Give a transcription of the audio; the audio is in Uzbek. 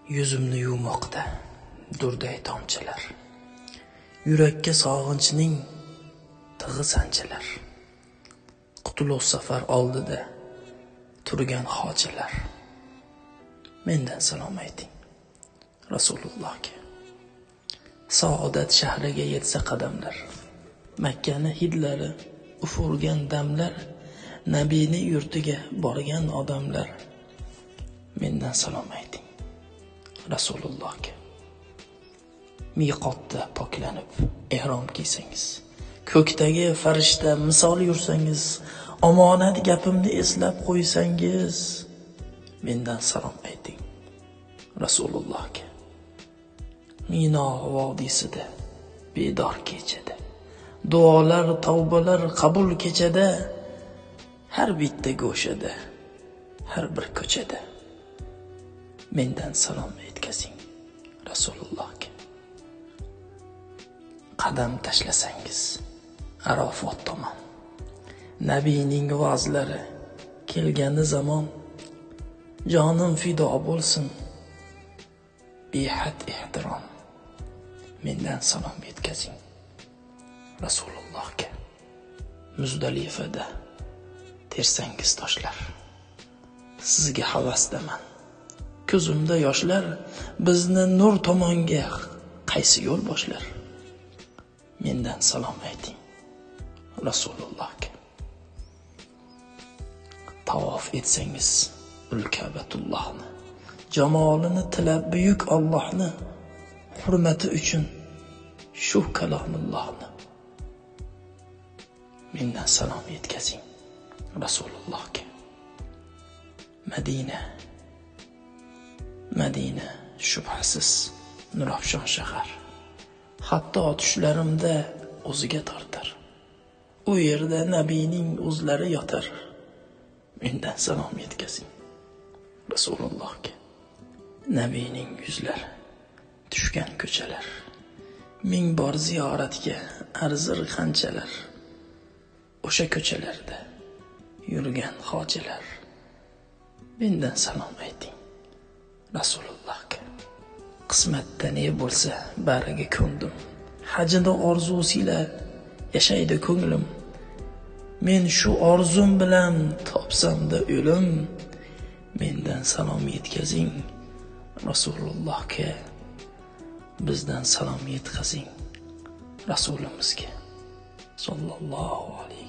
Yuzimni yuvmoqda durday tomchilar, yurakka sog'inchning tig'i sanchilar. Qutuliq safar oldida turgan hojilar, mendan salom ayting Rasulullohga. Saodat shahriga yetsa qadamlar, Makkani hidlari ufurgan damlar, Nabiyni yurtiga borgan odamlar, mendan salom ayting Rasulullohga. Miqotda poklanib ihrom kiysangiz, ko'kdagi farishta misol yursangiz, omonat gapimni eslab qo'ysangiz, mendan salom ayting Rasulullohga. Mino vodiysida bedor kechada, duolar tavbalar qabul kechada, har bitta go'shada, har bir ko'chada, mendan salom yetkazing Rasulullohga. Qadam tashlasangiz Arafot tomon, Nabiyning va'zlari kelgani zamon, jonim fido bo'lsin behad ehtirom, mendan salom yetkazing Rasulullohga. Muzdalifada tersangiz toshlar, sizga havasdaman, ko'zimda yoshlar, bizni nur tomonga qaysi yo'l boshlar, mendan salom ayting Rasulullohga. Tavof etsangiz Ul-Ka'batullohni, jamolini tilab buyuk Allohni, hurmati uchun shu kalomullohni, mendan salom yetkazing Rasulullohga. Madina shubhasiz nurafshon shahar, hatto tushlarimda o'ziga tortar. U yerda Nabiyning o'zlari yotar, mendan salom yetkazing Rasulullohga. Nabiyning yuzlari tushgan ko'chalar, ming bor ziyoratga arzir qanchalar. O'sha ko'chalarda yurgan hojilar, mendan salom ayting Rasulullohga. Qismatda ne bo'lsa bariga ko'ndim, hajida orzusiyle yashaydi ko'nglim. Men shu orzum bilan topsamda o'lim, mendan salom yetkazing Rasulullohga. Bizdan salom yetkazing Rasulimizga sallallohu alayhi